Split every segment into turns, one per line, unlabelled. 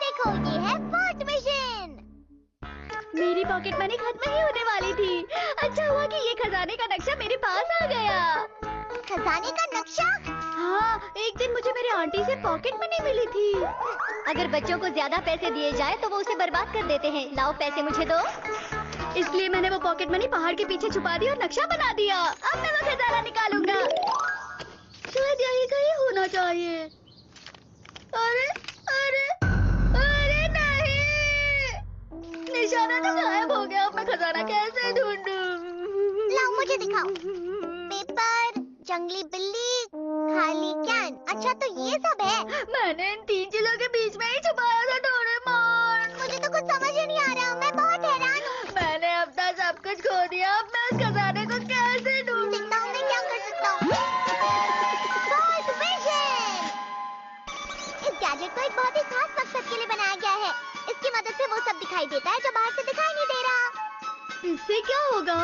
देखो, ये है फोर्थ मिशन।
मेरी पॉकेट मनी खत्म ही होने वाली थी। अच्छा हुआ कि ये खजाने का नक्शा मेरे पास आ गया।
खजाने का नक्शा?
हाँ, एक दिन मुझे मेरे आंटी से पॉकेट मनी मिली थी। अगर बच्चों को ज्यादा पैसे दिए जाए तो वो उसे बर्बाद कर देते हैं। लाओ पैसे मुझे दो। इसलिए मैंने वो पॉकेट मनी पहाड़ के पीछे छुपा दी और नक्शा बना दिया। अब मैं वो खजाना निकालूंगा। शायद यही कहीं होना चाहिए। अरे अरे अरे नहीं, निशाना तो गायब हो गया। अब मैं खजाना कैसे ढूंढूं?
लाओ मुझे दिखाओ। पेपर, जंगली बिल्ली, खाली कैन। अच्छा तो ये सब है।
मैंने इन 3 चीजों के बीच में ही छुपाया था डोरेमोन।
मुझे तो कुछ समझ ही नहीं आ रहा। मैं बहुत हैरान हूँ।
मैंने अपना सब कुछ खो दिया। अब मैं उस खजाने को कैसे ढूंढूं?
देखता हूँ मैं क्या कर सकता हूँ। Fourth mission. इस गैजेट को एक बहुत ही खास मकसद के लिए बनाया गया है। इसकी मदद से वो सब दिखाई देता है जो बाहर से दिखाई नहीं दे रहा।
इससे क्या होगा?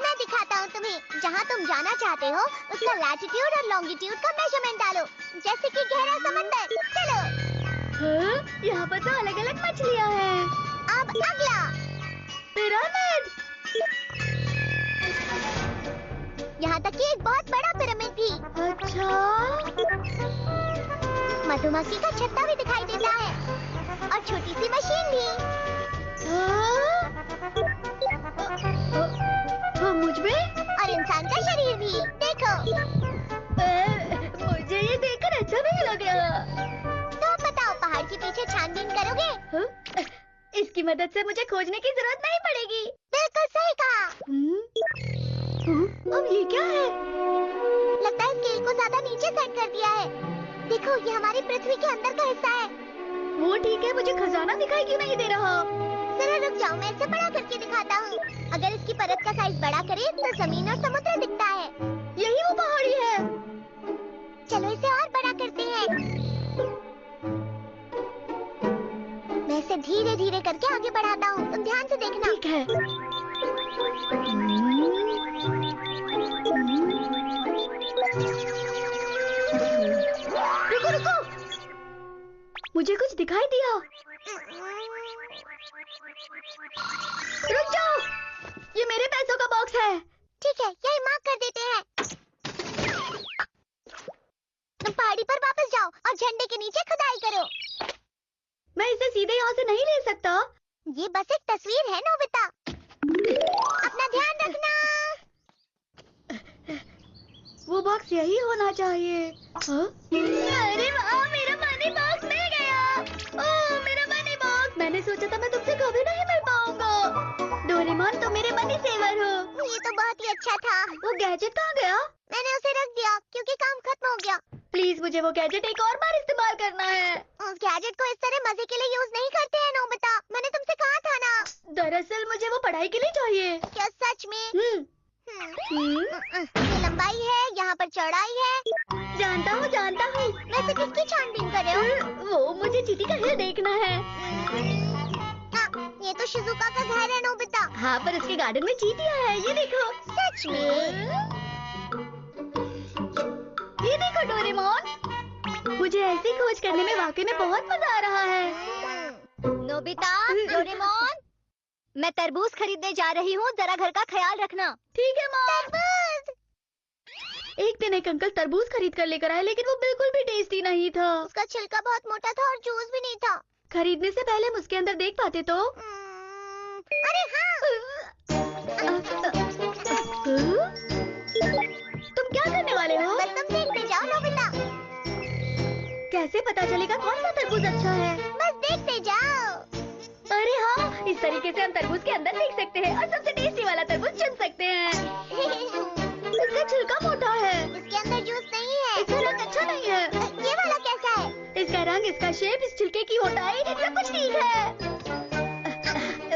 मैं दिखाता हूँ तुम्हें। जहाँ तुम जाना चाहते हो उसका लैटिट्यूड और लॉन्गिट्यूड का मेजरमेंट डालो। जैसे कि गहरा समंदर। चलो।
हाँ? यहाँ पर तो अलग अलग मछलियाँ हैं।
अब अगला
पिरामिड।
यहाँ तक कि एक बहुत बड़ा पिरामिड भी।
अच्छा,
मधुमक्खी का छत्ता भी दिखाई देता है और छोटी सी मशीन भी।
मुझ में
और इंसान का शरीर भी। देखो।
मुझे ये देखकर अच्छा नहीं लग रहा।
तो अब बताओ, पहाड़ के पीछे छानबीन करोगे?
हाँ? इसकी मदद से मुझे खोजने की जरूरत नहीं पड़ेगी।
बिल्कुल सही कहा।
अब ये क्या है?
लगता है स्केल को ज्यादा नीचे सेट कर दिया है। देखो, ये हमारी पृथ्वी के अंदर का हिस्सा है।
वो ठीक है, मुझे खजाना दिखाई क्यों नहीं दे रहा?
जरा रुक जाओ, मैं इसे बड़ा करके दिखाता हूँ। अगर इसकी परत का साइज बड़ा करे तो जमीन और समुद्र दिखता है।
यही वो पहाड़ी है।
चलो इसे और बड़ा करते हैं। मैं इसे धीरे धीरे करके आगे बढ़ाता हूँ। तुम ध्यान से देखना।
ठीक है। रुको रुको, मुझे कुछ दिखाई दिया। रुक जाओ, ये मेरे पैसों का बॉक्स है।
ठीक है, यही मार्क कर देते हैं। तुम पहाड़ी पर वापस जाओ और झंडे के नीचे खुदाई करो।
मैं इसे सीधे यहाँ से नहीं ले सकता।
ये बस एक तस्वीर है नोबिता। अपना ध्यान रखना।
वो बॉक्स यही होना चाहिए। हाँ? अरे वाह, मेरा मनी बॉक्स मिल गया। ओह, मेरा मनी बॉक्स। मैंने सोचा था मैं तुमसे कभी नहीं मिल पाऊंगा। डोरेमोन, तुम मेरे मनी सेवर हो।
ये तो बहुत ही अच्छा था।
वो गैजेट कहाँ गया?
मैंने उसे रख दिया क्योंकि काम खत्म हो गया।
प्लीज, मुझे वो गैजेट एक और बार इस्तेमाल करना है।
उस गैजेट को इस तरह मजे के लिए यूज नहीं करते हैं नोबिता। मैंने तुमसे कहा था ना।
दरअसल मुझे वो पढ़ाई के लिए चाहिए।
क्या सच में?
हम्म।
ये लंबाई है, यहाँ पर चौड़ाई है।
जानता हूँ जानता हूँ।
वैसे किसकी छानबीन कर रहे हो?
वो मुझे चींटी का हिल देखना है।
ये तो शिजुका का घर है नोबिता।
हाँ, पर उसके गार्डन में चींटियाँ हैं। ये देखो।
सच में?
ये देखो डोरेमोन, मुझे ऐसी खोज करने में वाकई में बहुत मजा आ रहा है। नोबिता, डोरेमोन, मैं तरबूज खरीदने जा रही हूँ। जरा घर का ख्याल रखना। ठीक है माँ।
तरबूज।
एक दिन एक अंकल तरबूज खरीद कर लेकर आए, लेकिन वो बिल्कुल भी टेस्टी नहीं था।
उसका छिलका बहुत मोटा था और जूस भी नहीं था।
खरीदने से पहले हम उसके अंदर देख पाते तो।
अरे हाँ।
तुम क्या करने वाले हो?
बस तुम देखते जाओ नोबिता।
कैसे पता चलेगा कौन सा तरबूज अच्छा है?
बस देखते जाओ।
अरे हाँ, इस तरीके से हम तरबूज के अंदर देख सकते हैं और सबसे टेस्टी वाला तरबूज चुन सकते हैं। इसका छिलका मोटा है।
इसके अंदर जूस नहीं है।
इसका रंग अच्छा नहीं है।
ये वाला कैसा है?
इसका रंग, इसका शेप, इस छिलके की मोटाई, सब कुछ ठीक है।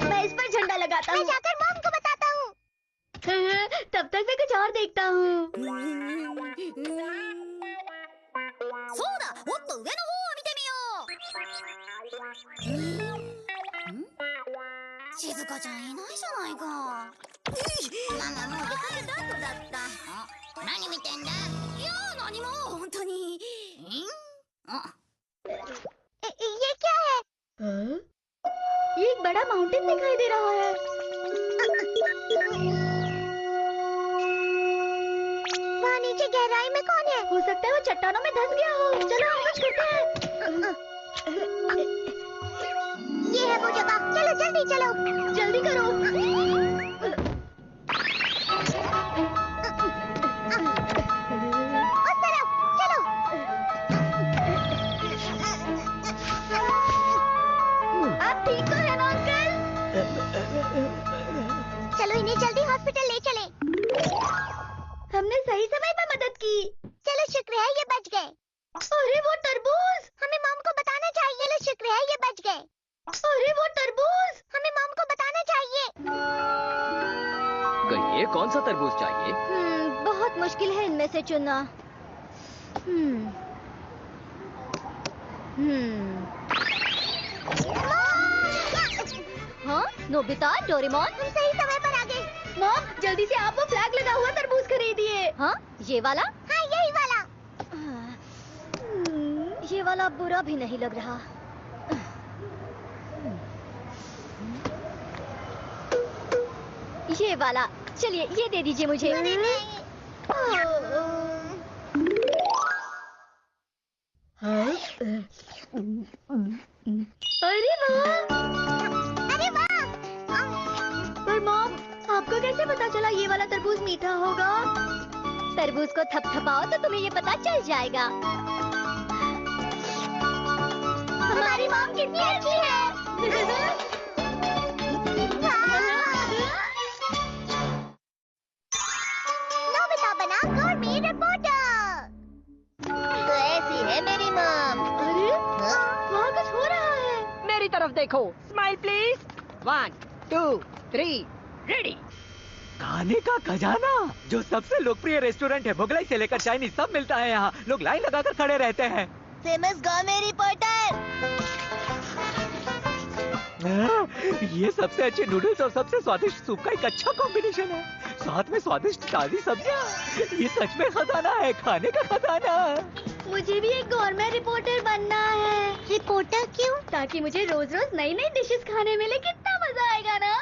मैं इस पर झंडा लगाता
मैं
हूँ।
जाकर मॉम को बताता हूँ।
तब तक मैं कुछ और देखता हूँ।
そうだ、もっと上の方を見てみよう。静香ちゃんいないじゃないか。ママもう出かけた後だった。何見てんだ？いや何も本当に。あ、
ये क्या है?
माउंटेन दिखाई दे रहा है।
वहाँ नीचे गहराई में कौन है?
हो सकता है वो चट्टानों में धंस गया हो। चलो हम कुछ करते हैं।
ये है वो जगह। चलो जल्दी चलो।
जल्दी करो।
उस तरफ चलो।
आप ठीक तो है ना अंकल?
चलो इन्हें जल्दी हॉस्पिटल ले चलें।
हमने सही समय पर मदद की।
चलो शुक्र है ये बच गए।
अरे वो तरबूज!
हमें मॉम को बताना चाहिए। चलो शुक्र है ये बच गए।
अरे वो तरबूज!
हमें मॉम को बताना चाहिए।
कहिए कौन सा तरबूज चाहिए?
बहुत मुश्किल है इनमें से चुनना। हाँ, नोबिता, डोरेमोन,
हम सही समय पर आ गए।
मॉम, जल्दी से आप वो फ्लैग लगा हुआ तरबूज खरीदिए। हाँ, ये वाला?
हाँ यही वाला।
ये वाला बुरा भी नहीं लग रहा। ये वाला, चलिए ये दे दीजिए मुझे।
अरे नहीं।
अरे वाह!
अरे वाह!
पर मॉम, आपको कैसे पता चला ये वाला तरबूज मीठा होगा? तरबूज को थपथपाओ तो तुम्हें ये पता चल जाएगा। हमारी मॉम कितनी अच्छी है।
नोबिता बना गोरमेट रिपोर्टर। तो ऐसी है मेरी मॉम।
अरे, वहाँ कुछ हो रहा है।
मेरी तरफ देखो। Smile please. 1 2 3 रेडी।
खाने का खजाना, जो सबसे लोकप्रिय रेस्टोरेंट है, मुगलाई से लेकर चाइनीज सब मिलता है यहाँ। लोग लाइन लगाकर खड़े रहते हैं।
Famous gourmet reporter.
ये सबसे अच्छे नूडल्स और सबसे स्वादिष्ट सूप का एक अच्छा कॉम्बिनेशन है। साथ में स्वादिष्ट ताजी सब्जियाँ। ये सच में खजाना है, खाने का खजाना।
मुझे भी एक गवर्नमेंट रिपोर्टर बनना है।
रिपोर्टर क्यों?
ताकि मुझे रोज रोज नई नई डिशेस खाने मिले। कितना मजा आएगा ना।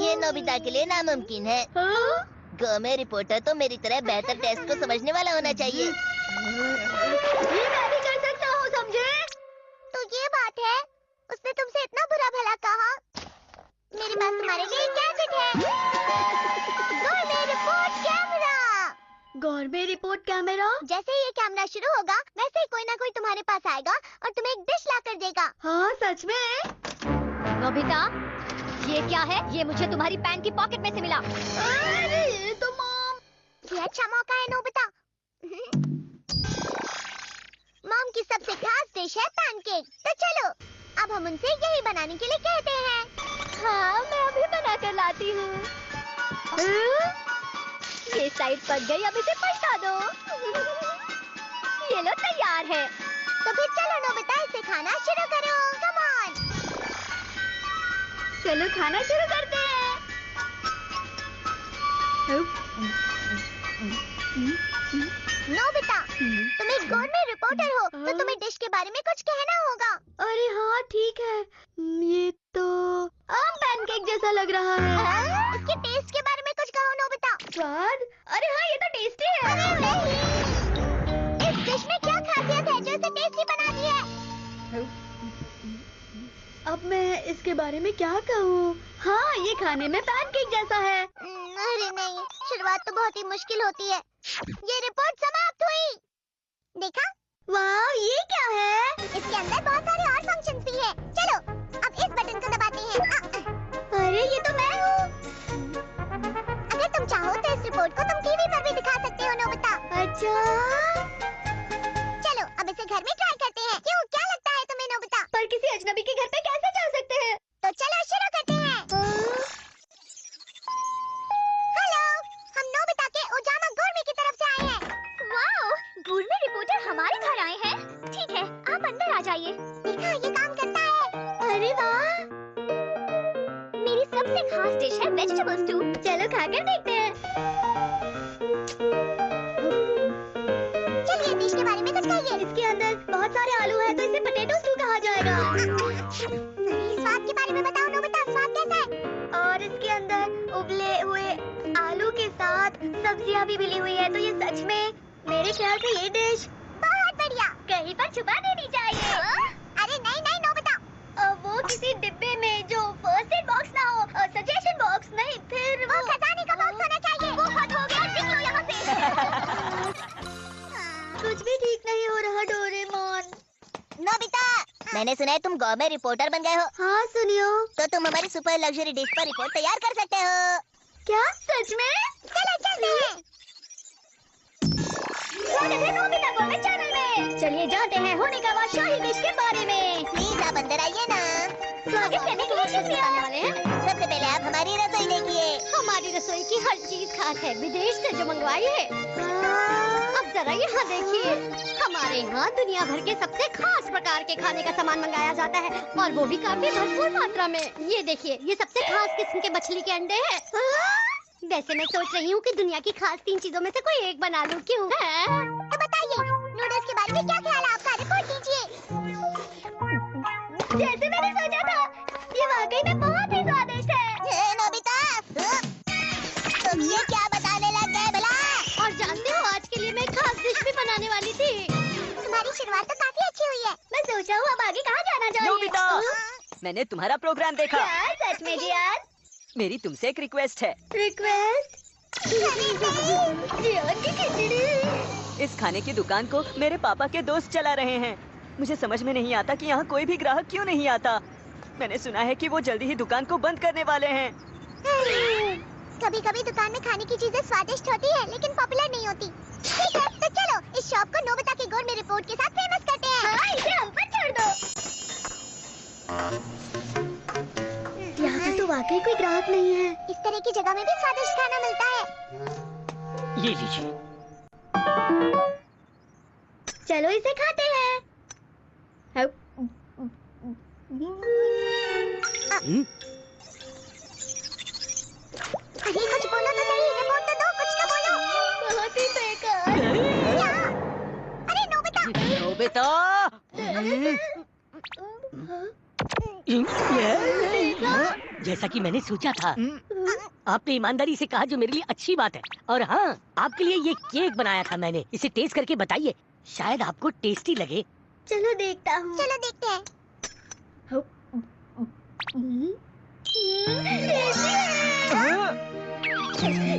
ये नोबिता के लिए नामुमकिन है।
हाँ?
गोरमेट रिपोर्टर तो मेरी तरह बेहतर टेस्ट को समझने वाला होना चाहिए।
ये मैं भी कर सकता हूँ, समझे?
तो ये बात है, उसने तुमसे इतना बुरा भला कहा। मेरे पास तुम्हारे लिए एक गैजेट है। Gourmet report camera.
Government report camera?
जैसे ही ये कैमरा शुरू होगा, वैसे ही कोई ना कोई तुम्हारे पास आएगा और तुम्हें एक डिश ला कर देगा।
हाँ, सच में? नोबिता, ये क्या है? ये मुझे तुम्हारी पैंट की पॉकेट में से मिला। अरे ये तो मॉम।
ये अच्छा मौका है नोबिता। मॉम की सबसे खास डिश है पैनकेक। तो चलो, अब हम उनसे यही बनाने के लिए कहते हैं।
हाँ, मैं अभी बना कर लाती हूँ। ये साइड पक गई, अब इसे पलटा दो। ये लो, तैयार है।
तो फिर चलो नोबिता, इसे खाना शुरू करो। Come on.
चलो खाना शुरू करते हैं।
नोबिता, तुम एक गोरमेट रिपोर्टर हो, तो तुम्हें डिश के बारे में कुछ कहना होगा।
अरे हाँ, ठीक है। ये तो आम पैनकेक जैसा लग रहा है।
इसके टेस्ट के बारे में कुछ कहो नोबिता।
स्वाद? अरे हाँ, ये तो टेस्टी है।
अरे नहीं, इस डिश में क्या खासियत है जो इसे टेस्टी बनाती है?
अब मैं इसके बारे में क्या कहूँ? हाँ, ये खाने में पैनकेक जैसा है।
अरे नहीं, शुरुआत तो बहुत ही मुश्किल होती है। ये रिपोर्ट समाप्त हुई। देखा?
वाह, ये क्या है?
इसके अंदर बहुत सारे और फंक्शंस भी हैं। चलो, अब इस बटन को दबाते हैं।
अरे ये तो मैं हूँ।
अगर तुम चाहो तो इस रिपोर्ट को तुम टीवी पर भी दिखा सकते हो नोबिता।
अच्छा,
चलो, अब इसे घर में ट्राई करते हैं। क्यों, क्या लगता है तुम्हें नोबिता?
पर किसी अजनबी के घर पे कैसे जा सकते हैं?
तो चलो शुरू करते हैं। हेलो, हम नोबिता के ओजामा गोरमेट की तरफ से आए हैं।
वाओ, गोरमेट रिपोर्टर हमारे घर आए हैं। ठीक है, आप अंदर आ जाइए।
देखा, ये काम करता है।
अरे वाह, मेरी सबसे खास डिश है वेजिटेबल स्टू। चलो खाकर देखते हैं।
चलिए, डिश के बारे में कुछ कहिए।
इसके अंदर बहुत सारे आलू हैं, तो इसे पोटैटो स्टू कहा जाएगा।
स्वाद के बारे में बताओ नोबिता, स्वाद कैसा है? और इसके अंदर उबले हुए आलू के साथ सब्जियां भी मिली हुई है, तो ये सच में मेरे ख्याल से ये डिश बहुत बढ़िया। कहीं पर छुपा देनी चाहिए। अरे नहीं नहीं नोबिता, वो किसी डिब्बे में जो फर्स्ट एड बॉक्स ना हो, सजेशन बॉक्स नहीं, फिर वो खजाने का बॉक्स होना चाहिए। वो हद हो गया, निकलो यहाँ से। कुछ भी ठीक नहीं हो रहा डोरेमोन। नोबिता, मैंने सुना है तुम गवर्नमेंट रिपोर्टर बन गए हो। हाँ सुनियो। तो तुम हमारी सुपर लग्जरी डिश पर रिपोर्ट तैयार कर सकते हो। क्या सच में? चलो चलते हैं। स्वागत है नोबिता गवर्नमेंट चैनल में। चलिए जानते हैं होने का बाद शाही डिश के बारे में। प्लीज आप अंदर आइए ना। स्वागत करने के लिए शुक्रिया। वाले हैं। सबसे पहले आप हमारी रसोई देखिए।
हमारी रसोई की हर चीज खास है, विदेश से जो मंगवाई है। अब जरा यहाँ देखिए, हमारे यहाँ दुनिया भर के सबसे खास प्रकार के खाने का सामान मंगाया जाता है, और वो भी काफी भरपूर मात्रा में। ये देखिए, ये सबसे खास किस्म के मछली के अंडे हैं। वैसे मैं सोच रही हूँ कि दुनिया की खास 3 चीजों में से कोई एक बना लूँ, क्यों?
तो बताइए, नूडल्स के बारे में क्या ख्याल है आपका? रिपोर्ट कीजिए। जैसे मैंने सोचा था, ये वाकई में बहुत ही स्वादिष्ट है। नोबिता, तुम ये क्या बताने लग गए भला?
और जानते हो, आज के लिए मैं खास डिश भी बनाने वाली थी।
तुम्हारी शुरुआत तो काफी अच्छी हुई है।
मैं सोचा हूँ अब आगे कहाँ जाना चाहिए।
नोबिता, मैंने तुम्हारा प्रोग्राम देखा।
क्या सच में जियान?
मेरी तुमसे एक रिक्वेस्ट है।
रिक्वेस्ट? जियान की खिचड़ी।
इस खाने की दुकान को मेरे पापा के दोस्त चला रहे हैं। मुझे समझ में नहीं आता कि यहाँ कोई भी ग्राहक क्यों नहीं आता। मैंने सुना है कि वो जल्दी ही दुकान को बंद करने वाले हैं।
कभी-कभी दुकान में खाने की चीजें स्वादिष्ट होती है, लेकिन पॉपुलर नहीं होती। ठीक है, तो चलो इस शॉप को नोबिता की गोल में रिपोर्ट के साथ फेमस करते हैं। हाँ, इसे हम पर छोड़ दो। यहाँ पर तो वाकई कोई ग्राहक नहीं है। इस तरह की जगह में भी स्वादिष्ट खाना मिलता है।
ये लीजिए।
चलो इसे खाते हैं। अरे कुछ बोलो तो सही, रिपोर्ट तो दो, कुछ तो बोलो। बहुत ही बेकार। अरे नोबिता।
नोबिता।
जैसा कि मैंने सोचा था, आपने ईमानदारी से कहा, जो मेरे लिए अच्छी बात है। और हाँ, आपके लिए ये केक बनाया था मैंने। इसे टेस्ट करके बताइए, शायद आपको टेस्टी लगे।
चलो देखता हूँ। चलो देखते हैं।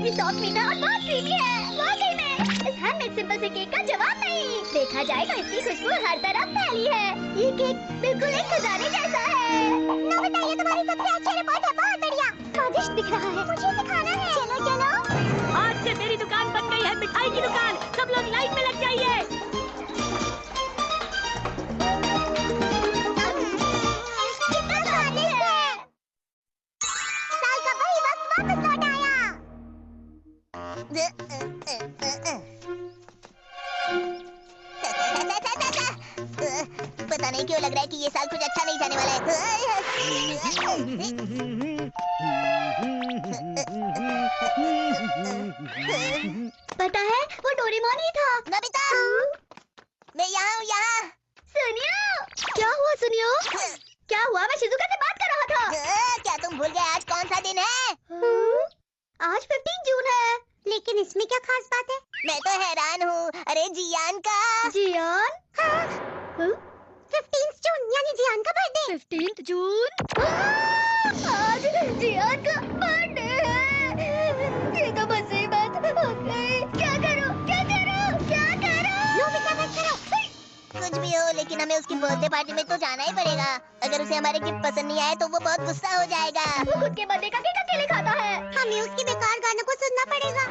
ये सॉफ्ट मीठा और बहुत क्रीमी है। वाकई में इस हैंडमेड सिंपल से केक का जवाब नहीं। देखा जाए तो इसकी खुशबू हर तरफ फैली है। ये केक बिल्कुल एक खजाने जैसा है। नोबिता, ये तुम्हारी सबसे अच्छी रिपोर्ट है। बहुत बढ़िया, स्वादिष्ट दिख रहा है। मुझे इसे खाना है। चलो चलो।
आज से मेरी दुकान बन गई है मिठाई की दुकान। सब लोग लाइन में लग जाइए।
कितना स्वादिष्ट है। साल का वही वक्त वापस लौट आया। पता नहीं क्यों लग रहा है कि ये साल कुछ अच्छा नहीं जाने वाला है। पता है, वो डोरेमोन ही था। नोबिता, मैं यहाँ हूँ, यहाँ। सुनियो। क्या हुआ सुनियो? क्या हुआ? मैं शिजुका से बात कर रहा था। क्या तुम भूल गए आज कौन सा दिन है? आज 15 जून है। लेकिन इसमें क्या खास बात है? मैं तो हैरान हूँ। अरे जियान का। जियान? हाँ। 15 जून यानी जियान का बर्थडे। 15 जून? आज जियान का बर्थडे है। ये तो मुसीबत हो गई। क्या करूँ? क्या करूँ? क्या करूँ? नोबिता मत करो। कुछ भी हो, लेकिन हमें उसकी बर्थडे पार्टी में तो जाना ही पड़ेगा। अगर उसे हमारे गिफ्ट पसंद नहीं आए तो वो बहुत गुस्सा हो जाएगा। वो खुद के बर्थडे का केक अकेले खाता है। हमें उसके बेकार गानों को सुनना पड़ेगा।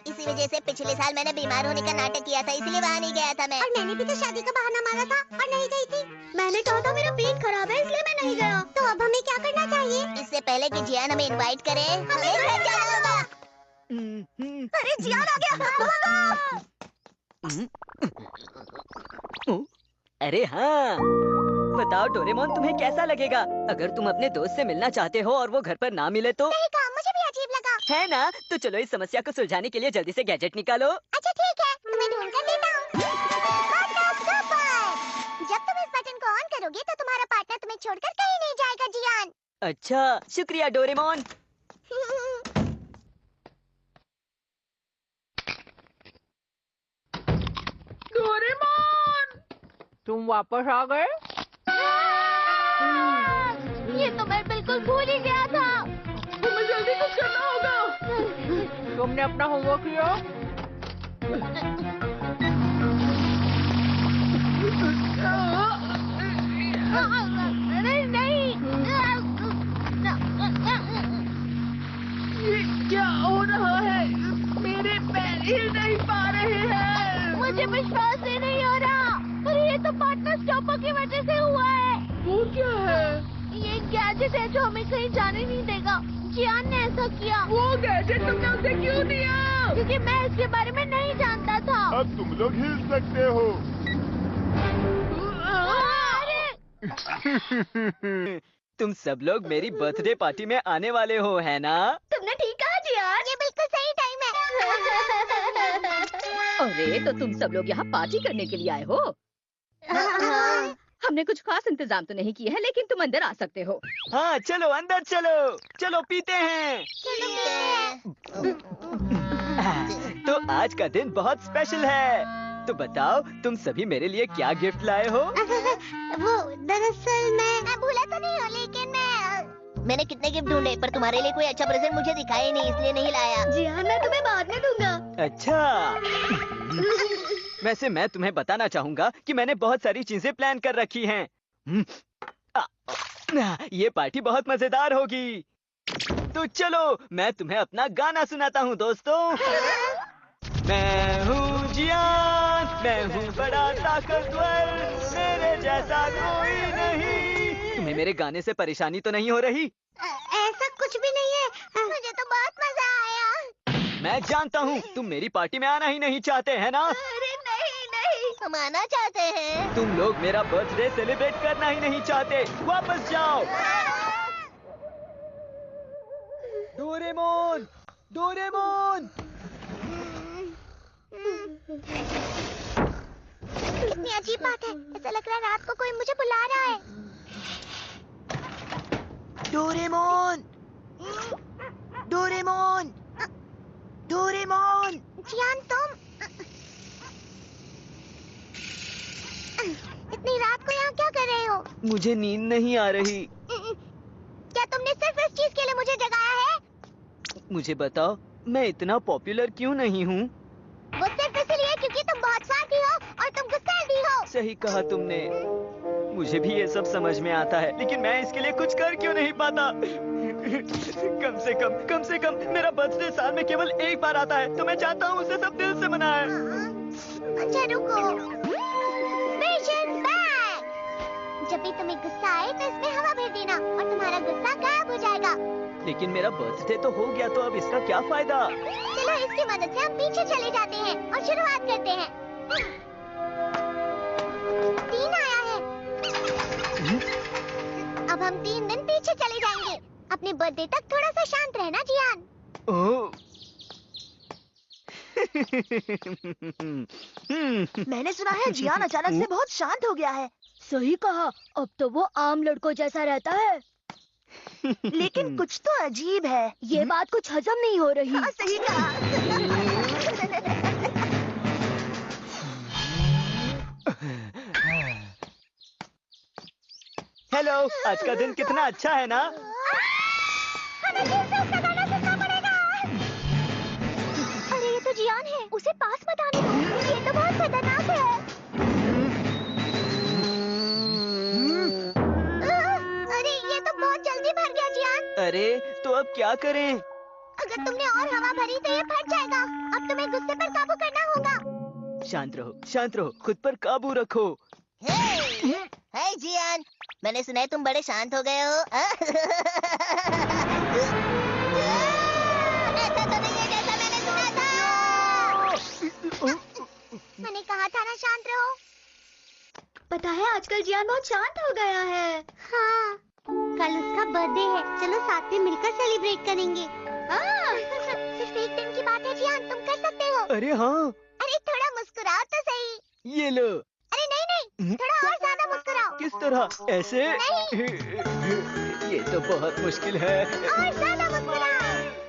इसी वजह से पिछले साल मैंने बीमार होने का नाटक किया था, इसलिए वहाँ नहीं गया था मैं। और मैंने भी तो शादी का बहाना मारा था और नहीं गई थी। मैंने कहा था मेरा पेट खराब है, इसलिए मैं नहीं गया। तो अब हमें क्या करना चाहिए? इससे पहले कि जियान हमें इनवाइट करे, हमें घर जाना होगा। अरे जियान आ गया।
अरे हाँ, बताओ डोरेमोन, तुम्हें कैसा लगेगा अगर तुम अपने दोस्त से मिलना चाहते हो और वो घर पर ना मिले तो?
सही कहा, मुझे भी अजीब लगा।
है ना? तो चलो इस समस्या को सुलझाने के लिए जल्दी से गैजेट निकालो।
अच्छा ठीक है, तुम्हें ढूंढ कर देता हूँ। जब तुम इस बटन को ऑन करोगे तो तुम्हारा पार्टनर तुम्हें छोड़कर कहीं नहीं जाएगा जियान।
अच्छा, शुक्रिया डोरेमोन।
डोरेमोन, तुम वापस आ गए?
ये तो मैं बिल्कुल भूल ही गया था।
तुम्हें जल्दी कुछ करना होगा। तुमने अपना होमवर्क किया?
नहीं।
ये क्या हो रहा है? मेरे पैर हिल नहीं पा रहे हैं।
मुझे विश्वास ही नहीं हो रहा। अरे ये तो पार्टनर स्टॉपर की वजह से हुआ है।
वो क्या है?
ये गैजेट है जो हमें कहीं जाने नहीं देगा। जियान ने ऐसा किया।
वो गैजेट तुमने उसे क्यों दिया?
क्योंकि मैं इसके बारे में नहीं जानता था।
अब तुम लोग हिल सकते हो।
अरे
तुम सब लोग मेरी बर्थडे पार्टी में आने वाले हो, है ना?
तुमने ठीक कहा जियान।
ये बिल्कुल सही टाइम है।
अरे तो तुम सब लोग यहाँ पार्टी करने के लिए आए हो? हमने कुछ खास इंतजाम तो नहीं किए हैं, लेकिन तुम अंदर आ सकते हो।
हाँ चलो अंदर चलो। चलो पीते हैं। तो आज का दिन बहुत स्पेशल है। तो बताओ तुम सभी मेरे लिए क्या गिफ्ट लाए हो?
वो दरअसल मैं भूला तो नहीं हूँ, लेकिन मैंने कितने गिफ्ट ढूंढे पर तुम्हारे लिए कोई अच्छा प्रेजेंट मुझे दिखाई नहीं, इसलिए नहीं लाया।
जियान मैं तुम्हें बाद में दूंगा।
अच्छा। वैसे मैं तुम्हें बताना चाहूँगा कि मैंने बहुत सारी चीजें प्लान कर रखी हैं। ये पार्टी बहुत मजेदार होगी। तो चलो मैं तुम्हें अपना गाना सुनाता हूँ दोस्तों। मैं हूँ जियान, मैं हूँ बड़ा ताकतवर, मेरे जैसा कोई नहीं। तुम्हें मेरे गाने से परेशानी तो नहीं हो रही?
ऐसा कुछ भी नहीं है। मुझे तो बहुत मजा आया।
मैं जानता हूँ तुम मेरी पार्टी में आना ही नहीं चाहते हैं ना?
अरे नहीं, हम आना चाहते हैं।
तुम लोग मेरा बर्थडे सेलिब्रेट करना ही नहीं चाहते। वापस जाओ। Doraemon, Doraemon.
कितनी अजीब बात है। ऐसा लग रहा है रात को कोई मुझे बुला रहा है।
Doraemon, Doraemon, Doraemon.
जियान तुम इतनी रात को यहाँ क्या कर रहे हो?
मुझे नींद नहीं आ रही।
क्या तुमने सिर्फ इस चीज के लिए मुझे जगाया है?
मुझे बताओ मैं इतना पॉपुलर क्यों नहीं हूँ?
वो सिर्फ इसलिए क्योंकि तुम बहुत स्वार्थी हो और तुम गुस्सैल हो।
सही कहा तुमने। मुझे भी ये सब समझ में आता है, लेकिन मैं इसके लिए कुछ कर क्यों नहीं पाता? कम से कम मेरा बर्थडे साल में केवल एक बार आता है, तो मैं चाहता हूँ उसे सब दिल से मनाएं।
अच्छा रुको। Vision bag! जब भी तुम्हें गुस्सा आए तो इसमें हवा भर देना और तुम्हारा गुस्सा गायब हो जाएगा।
लेकिन मेरा बर्थडे तो हो गया, तो अब इसका क्या फायदा?
चलो इसकी मदद से हम पीछे चले जाते हैं और शुरुआत करते हैं। 3 आया है। अब हम 3 दिन पीछे चले जाएंगे। अपने बर्थडे तक थोड़ा सा शांत रहना जियान।
ओह।
मैंने सुना है जियान अचानक से बहुत शांत हो गया है। सही कहा, अब तो वो आम लड़कों जैसा रहता है। लेकिन कुछ तो अजीब है। ये बात कुछ हजम नहीं हो रही। हाँ, सही कहा।
हेलो, आज का दिन कितना अच्छा है ना?
हमें फिर से उसका गाना सुनना पड़ेगा। अरे ये तो जियान है, उसे पास मत आने दो। ये तो बहुत खतरनाक है। अरे ये तो बहुत जल्दी भर गया जियान।
अरे तो अब क्या करें?
अगर तुमने और हवा भरी तो ये फट जाएगा। अब तुम्हें गुस्से पर काबू करना होगा।
शांत रहो, खुद पर काबू रखो।
हाय जियान, मैंने सुना है तुम बड़े शांत हो गए हो। ऐसा तो नहीं है जैसा मैंने सुना था। मैंने कहा था ना शांत रहो।
पता है आजकल जियान बहुत शांत हो गया है।
हाँ, कल उसका बर्थडे है। चलो साथ में मिलकर सेलिब्रेट करेंगे। सिर्फ एक दिन की बात है जियान, तुम कर सकते हो।
अरे हाँ।
अरे थोड़ा मुस्कुराओ तो सही।
ये लो।
अरे नहीं, थोड़ा और ज्यादा मुस्कुराओ।
किस इस तरह ऐसे? ये तो बहुत मुश्किल है।
और ज्यादा मुस्कुरा।